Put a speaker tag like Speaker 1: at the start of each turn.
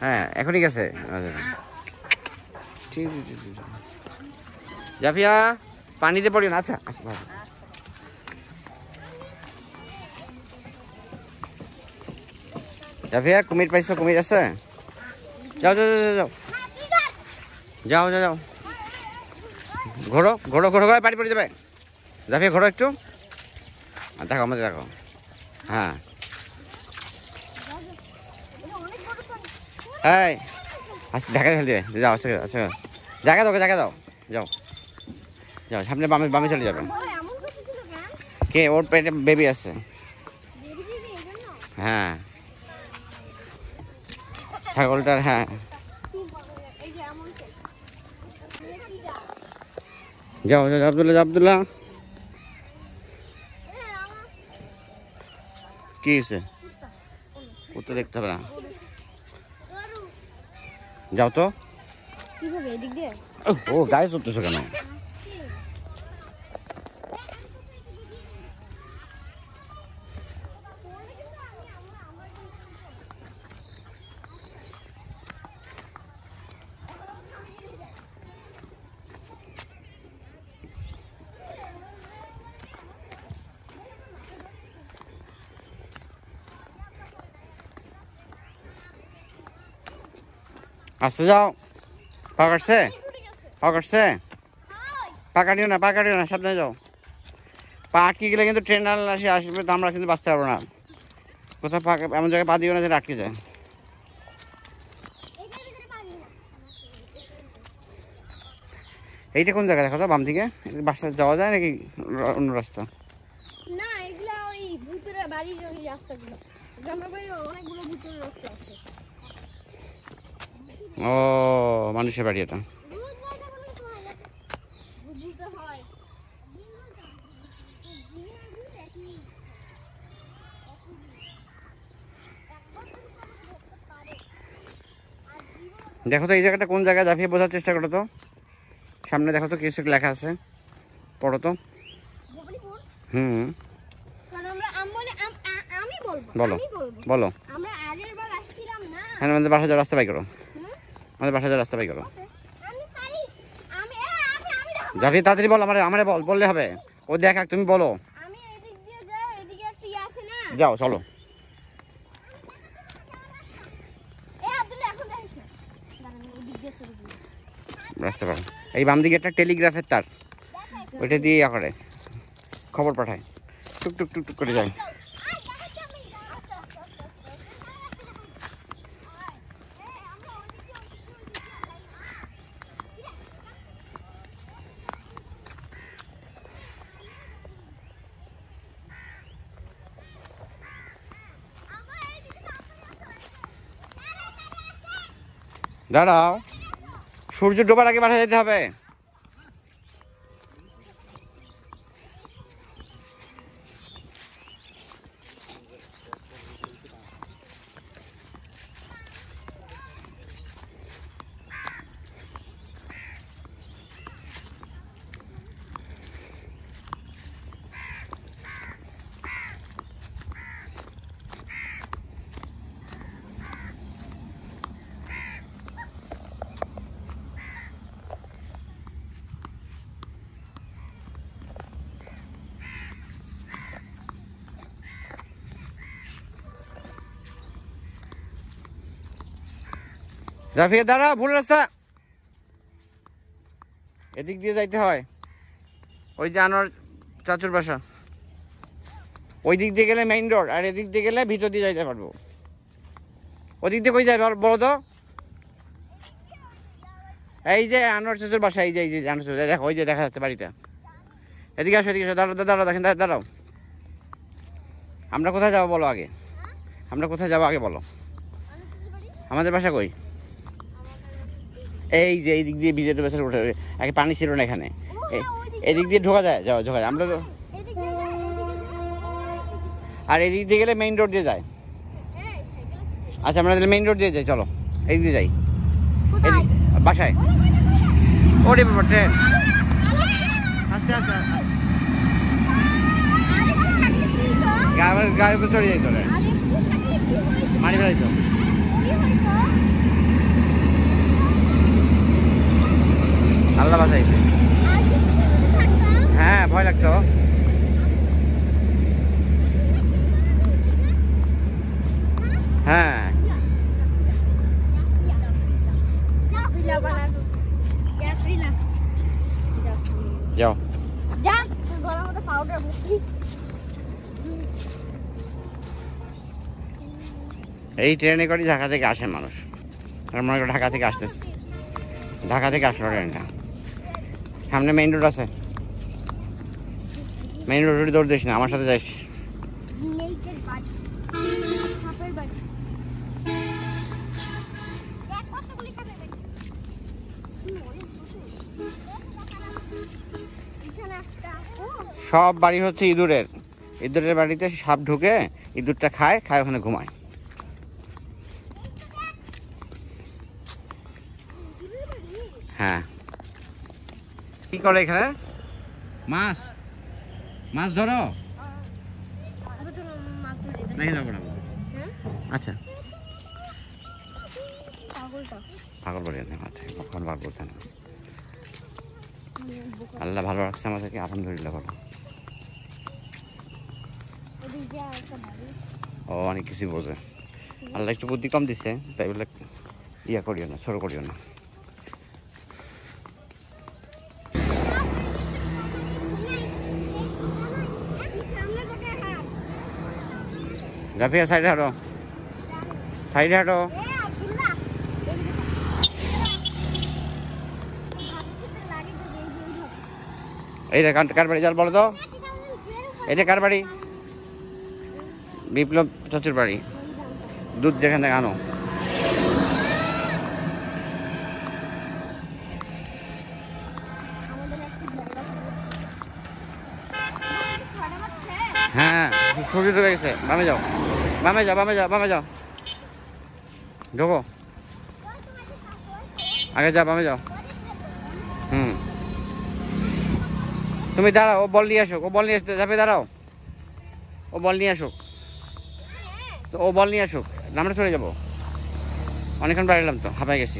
Speaker 1: হ্যাঁ এখনই গেছে। ঠিক জাফিয়া পানিতে পড়িও না। আচ্ছা জাফিয়া কুমির পাইছো? কুমির আছে? যাও যাও যাও যাও যাও যাও যাও ঘোরো ঘোরো ঘোরো ঘোরো বাড়ি পড়ে যাবে। জাফিয়া ঘোরো একটু, দেখো আমাদের দেখো। হ্যাঁ এই আচ্ছা ঢাকা ফেলে দেবে। যাও আচ্ছা আচ্ছা জায়গা দাও জায়গা দাও। যাও যাও সামনে বামে বামে চলে যাবে। কে? ওর পেটে বেবি আছে। হ্যাঁ ছাগলটার। হ্যাঁ যাও যাও আব্দুল্লাহ যাও আব্দুল্লাহ। কি হয়েছে? ও তো দেখতে হবে না। যাও তো। ও গায়ে চড়তেছো কেন? আসতে যাও। পা কাটছে? পা কাটছে? পা কাটিও না, পা কাটিও না, সাবধানে যাও। পা আটকে গেলে কিন্তু ট্রেন আসবে তো আমরা কিন্তু বাঁচতে পারবো না। কোথাও পা এমন জায়গায় পা দিও না যেটা আটকে যায়। এইটা কোন জায়গা দেখো তো বাম দিকে? বাসা যাওয়া যায় নাকি অন্য রাস্তা?
Speaker 2: না এগুলা ওই ভিতরে বাড়ির ওই রাস্তাগুলো, গ্রামের বাড়ির অনেকগুলো ভিতরে রাস্তা আছে।
Speaker 1: ও মানুষের বাড়ি এটা। দেখো তো এই জায়গাটা কোন জায়গায়, জাফিয়ে বোঝার চেষ্টা করো তো। সামনে দেখো তো কিছু লেখা আছে, পড়ো তো। হুম বলো বলো। হ্যাঁ আমাদের বাসা যাওয়ার রাস্তা বাই করো, আমাদের বাসা যাওয়ার রাস্তা বাই করো। জাফিয়ে তাড়াতাড়ি বল, আমারে বল, বললে হবে। ও দেখ তুমি বলো। যাও চলো। রাস্তা পারো। এই বাম দিকে একটা টেলিগ্রাফের তার, ওইটা দিয়ে ইয়া করে খবর পাঠায়, টুক টুক টুক টুক করে যায়। দাঁড়াও, সূর্য ডোবার আগে বাসা যেতে হবে। জাফিয়ে দাঁড়া, ভুল রাস্তা। এদিক দিয়ে যাইতে হয়, ওই যে আনোয়ার চাচুর বাসা। ওই দিক দিয়ে গেলে মেইন রোড, আর এদিক দিয়ে গেলে ভিতর দিয়ে যাইতে পারবো। ওদিক দিয়ে কই যাবে বলো তো? এই যে আনোয়ার চাচুর বাসা, এই যে আনোয়ার চাচুর, দেখো ওই যে দেখা যাচ্ছে বাড়িটা। এদিকে আসো, এদিকে আসো, দাঁড়াও দাঁড়াও, দেখেন দাঁড়াও। আমরা কোথায় যাবো বলো আগে, আমরা কোথায় যাবো আগে বলো। আমাদের বাসা কই? এই যে এই দিক দিয়ে বিজেপি বাসের উঠে, আগে পানি ছিল না এখানে, এদিক দিয়ে ঢোকা যায়, যাও ঢোকা যায় আমরা তো। আর এদিক দিয়ে গেলে মেইন রোড দিয়ে যায়। আচ্ছা আমরা তাহলে মেইন রোড দিয়ে যাই, চলো এই দিয়ে যাই বাসায়। ওরে বাবা ট্রেন, আস্তে আস্তে গায়ে চড়ে যাই তোরে, মারি ফেলাই তো। আল্লাহ বাঁচাইছে। হ্যাঁ ভয় লাগতো। হ্যাঁ যাও। এই ট্রেনে করে ঢাকা থেকে আসে মানুষ, আর মনে করো ঢাকা থেকে আসতেছে, ঢাকা থেকে আসলো ট্রেনটা। সামনে মেইন রোড আছে, মেইন রোডে দৌড় দিস না, আমার সাথে যাইস। সব বাড়ি হচ্ছে ইঁদুরের, ইঁদুরের বাড়িতে সাপ ঢুকে ইঁদুরটা খায়, খায় ওখানে ঘুমায়। হ্যাঁ কি করে এখানে? মাছ, মাছ ধরো নাকি যাবো না? আচ্ছা পাগল করি না, আচ্ছা কখন পাগল করতে না। আল্লাহ ভালো রাখছে আমাদেরকে, আলহামদুলিল্লাহ ভালো। ও অনেক কিছু বোঝে, আল্লাহ একটু বুদ্ধি কম দিচ্ছে, তাই বলে ইয়া করিও না, ছোট করিও না। জাফিয়া সাইডে হাঁটো, সাইডে হাঁটো। এইটা কার বাড়ি জাল বলো তো? এটা কার বাড়ি? বিপ্লব চাচুর বাড়ি। দুধ যেখান থেকে আনো। হ্যাঁ সূর্য ঢুকে গেছে, বামে যাও, বামে যাও, বামে যাও, বামে যাও, ঢোকো, আগে যাও, বামে যাও। তুমি দাঁড়াও, ও বল নিয়ে আসুক, ও বল নিয়ে আসতে যাবে, দাঁড়াও, ও বল নিয়ে আসুক, তো ও বল নিয়ে আসুক, আমরা চলে যাবো, অনেকক্ষণ বাড়িলাম তো, হাঁপাই গেছি।